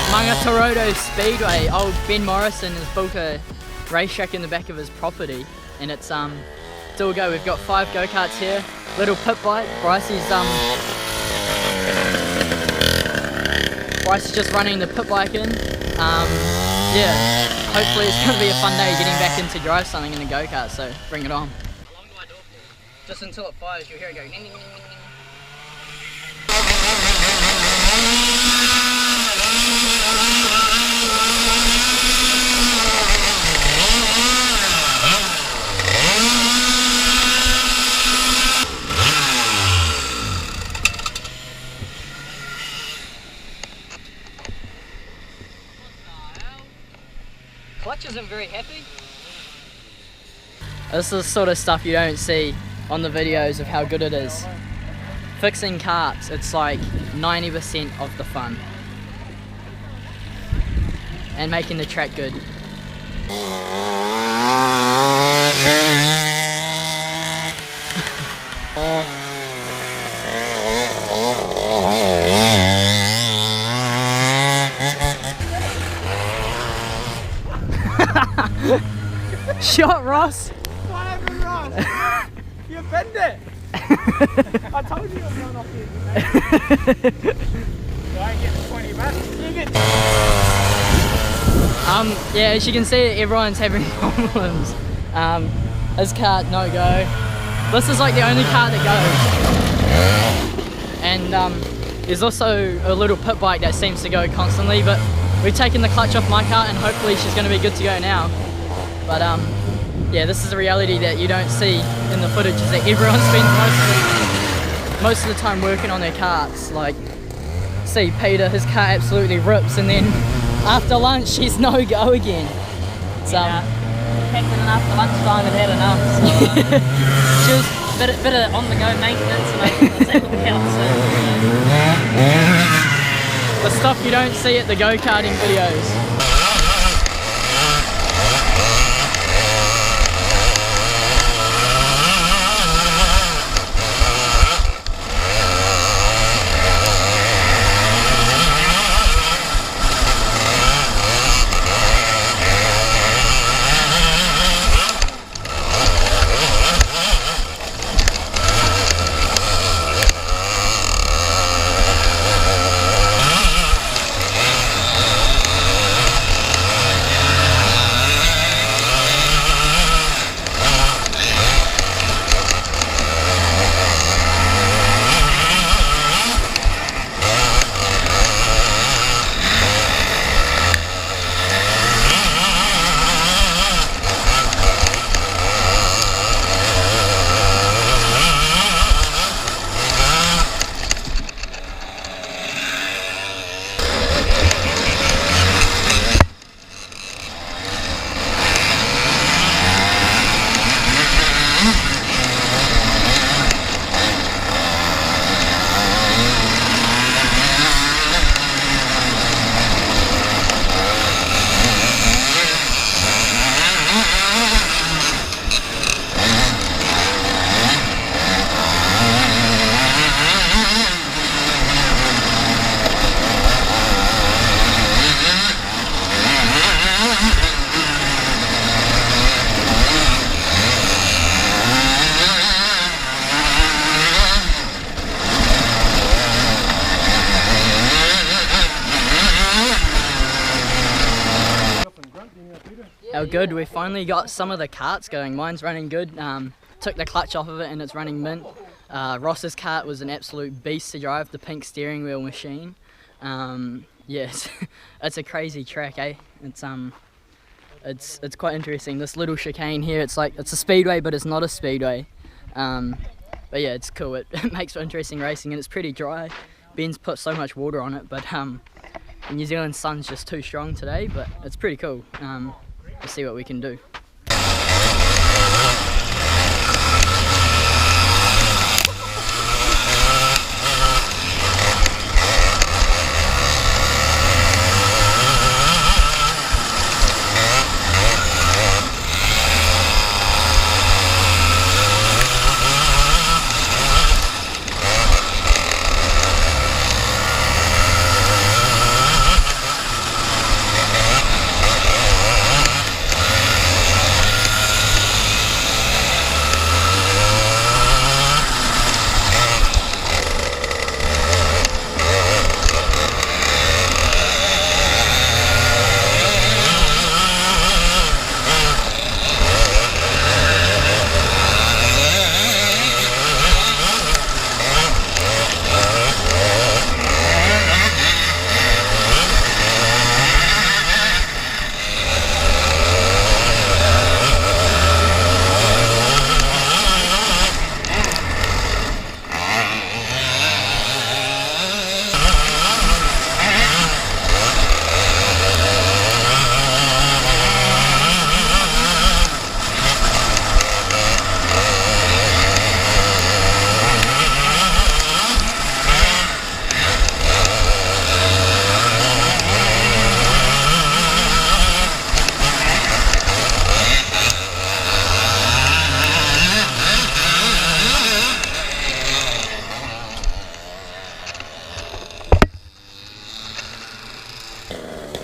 at Mangatoroto Speedway. Old Ben Morrison has built a racetrack in the back of his property, and it's all go. We've got 5 go-karts here. Little pit bike. Bryce is just running the pit bike in. Yeah, hopefully it's going to be a fun day getting back in to drive something in a go-kart, so bring it on. Just until it fires, you'll hear it go. Ning, ning, ning, ning, ning. Clutch isn't very happy. This is the sort of stuff you don't see on the videos of how good it is. Fixing karts, it's like 90% of the fun. And making the track good. Shot, Ross! What happened, Ross? You bent it! I told you I was going off here. I get 20 bucks. You get... Yeah, as you can see, everyone's having problems. His cart, no go. This is like the only cart that goes. And there's also a little pit bike that seems to go constantly, but we've taken the clutch off my cart and hopefully she's going to be good to go now. But yeah, this is a reality that you don't see in the footage, is that everyone spends most of the time working on their karts. Like, see Peter, his car absolutely rips, and then after lunch she's no go again. So yeah, packed in after lunchtime and had enough. So just bit of on the go maintenance and everything else. The stuff you don't see at the go-karting videos. How good, we finally got some of the karts going. Mine's running good. Took the clutch off of it and it's running mint. Ross's kart was an absolute beast to drive, the pink steering wheel machine. Yes, it's a crazy track, eh? It's quite interesting. This little chicane here, it's a speedway, but it's not a speedway. But yeah, it's cool. It makes for interesting racing and it's pretty dry. Ben's put so much water on it, but the New Zealand sun's just too strong today, but it's pretty cool. Let's see what we can do.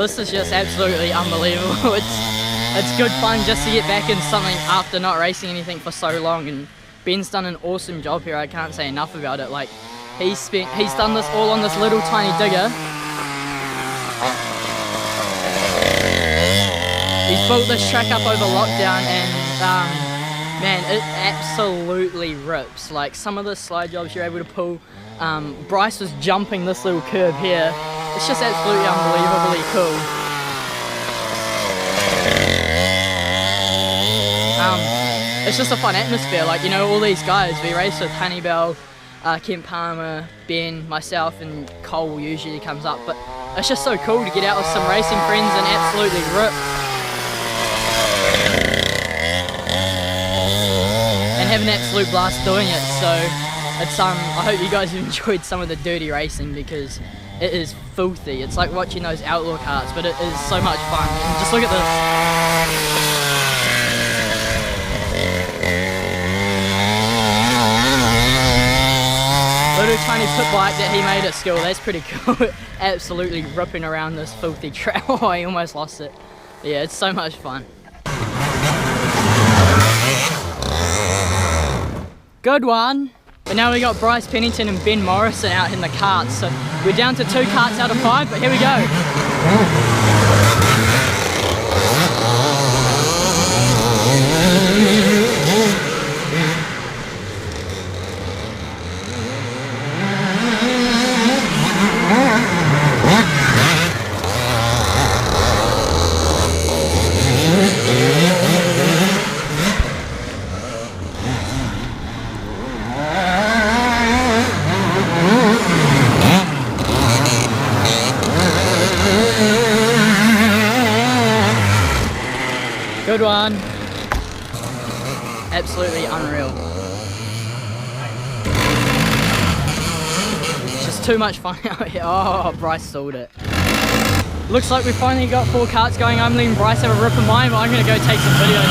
this is just absolutely unbelievable. It's good fun just to get back in something after not racing anything for so long, and Ben's done an awesome job here. I can't say enough about it. Like, he's done this all on this little tiny digger. He's built this track up over lockdown, and man, it absolutely rips. Like, some of the slide jobs you're able to pull. Bryce was jumping this little curve here. It's just absolutely unbelievably cool. It's just a fun atmosphere. Like, you know, all these guys, we race with Honeybell, Kent Palmer, Ben, myself, and Cole usually comes up, but it's just so cool to get out with some racing friends and absolutely rip. And have an absolute blast doing it. So it's I hope you guys have enjoyed some of the dirty racing, because it is filthy. It's like watching those outlaw karts, but it is so much fun. And just look at this. Little tiny pit bike that he made at school, that's pretty cool. Absolutely ripping around this filthy trail. Oh, I almost lost it. Yeah, it's so much fun. Good one. But now we got Bryce Pennington and Ben Morrison out in the karts. So we're down to 2 karts out of 5, but here we go. Good one. Absolutely unreal. It's just too much fun out here. Oh, Bryce stalled it. Looks like we finally got 4 karts going. I'm letting Bryce have a rip of mine, but I'm going to go take some videos.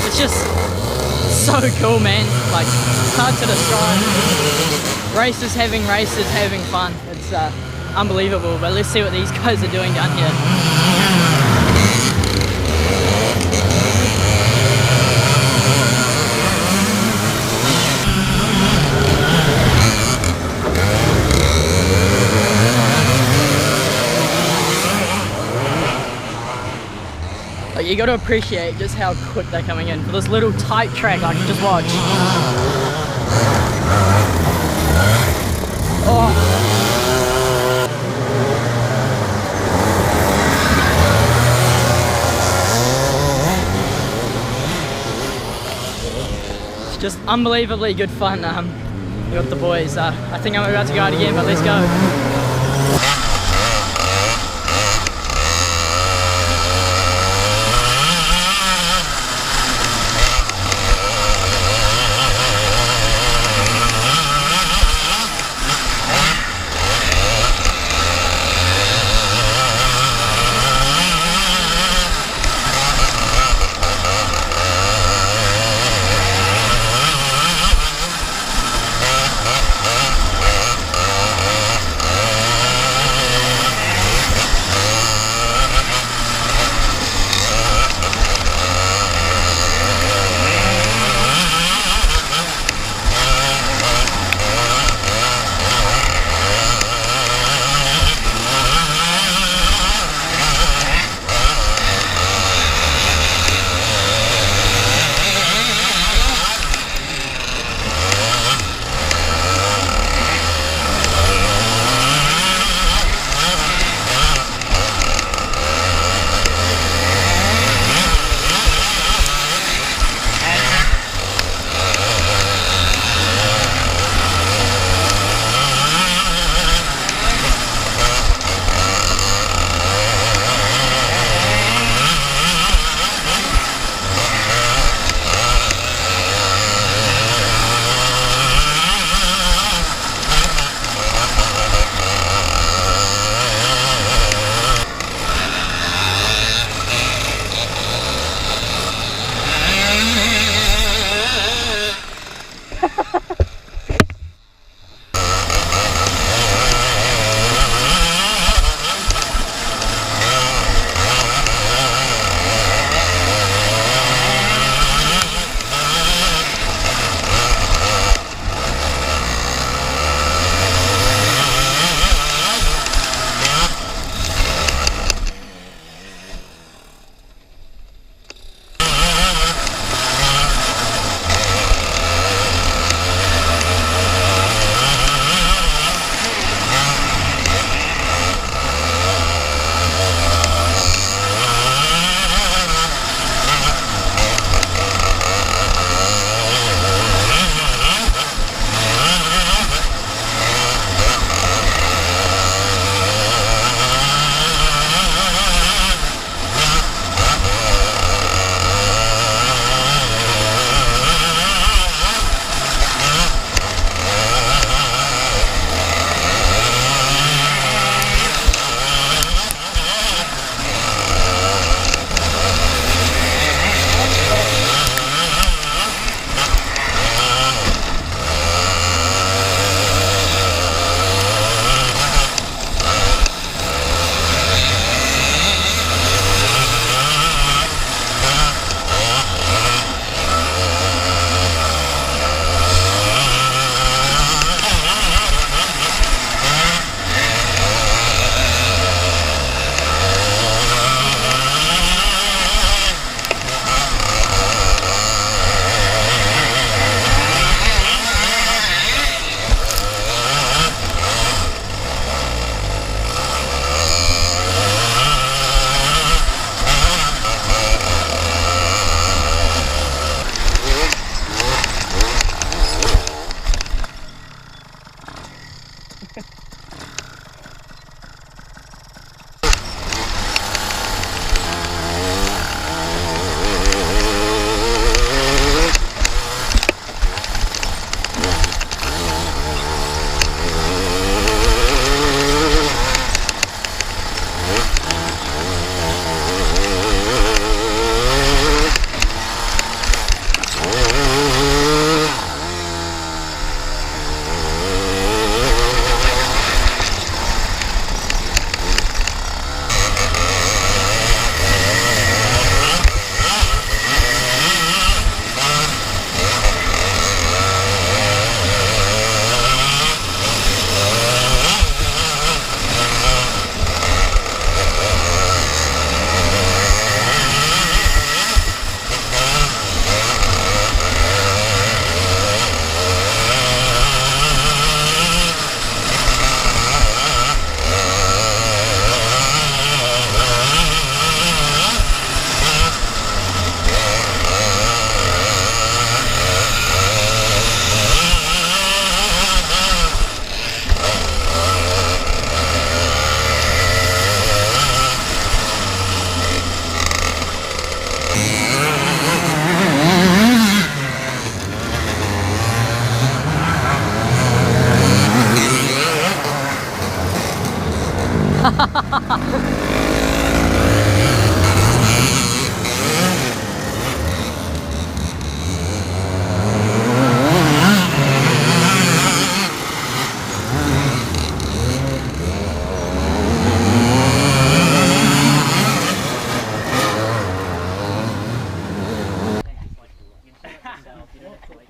It's just so cool, man. Like, it's hard to describe. Racers having fun. It's unbelievable, but let's see what these guys are doing down here. Like, you got to appreciate just how quick they're coming in for this little tight track. Like, just watch. Oh. It's just unbelievably good fun. We got the boys. I think I'm about to go out again, but let's go.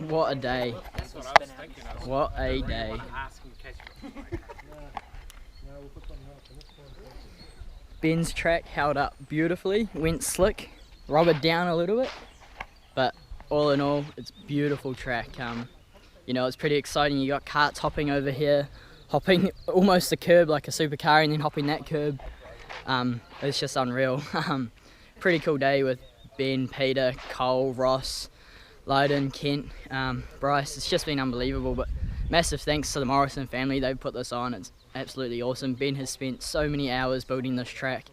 What a day. What a day. Ben's track held up beautifully, went slick, rubbered down a little bit, but all in all, it's a beautiful track. You know, it's pretty exciting. You got karts hopping over here, hopping almost the curb like a supercar and then hopping that curb. It's just unreal. Pretty cool day with Ben, Peter, Cole, Ross, Lyden, Kent, Bryce. It's just been unbelievable, but massive thanks to the Morrison family. They've put this on. It's absolutely awesome. Ben has spent so many hours building this track.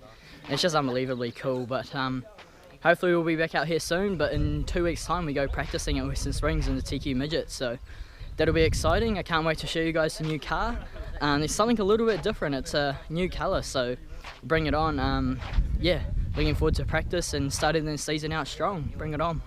It's just unbelievably cool, but hopefully we'll be back out here soon, but in 2 weeks time we go practicing at Western Springs in the TQ Midget, so that'll be exciting. I can't wait to show you guys the new car. There's something a little bit different. It's a new colour, so bring it on. Yeah, looking forward to practice and starting the season out strong. Bring it on.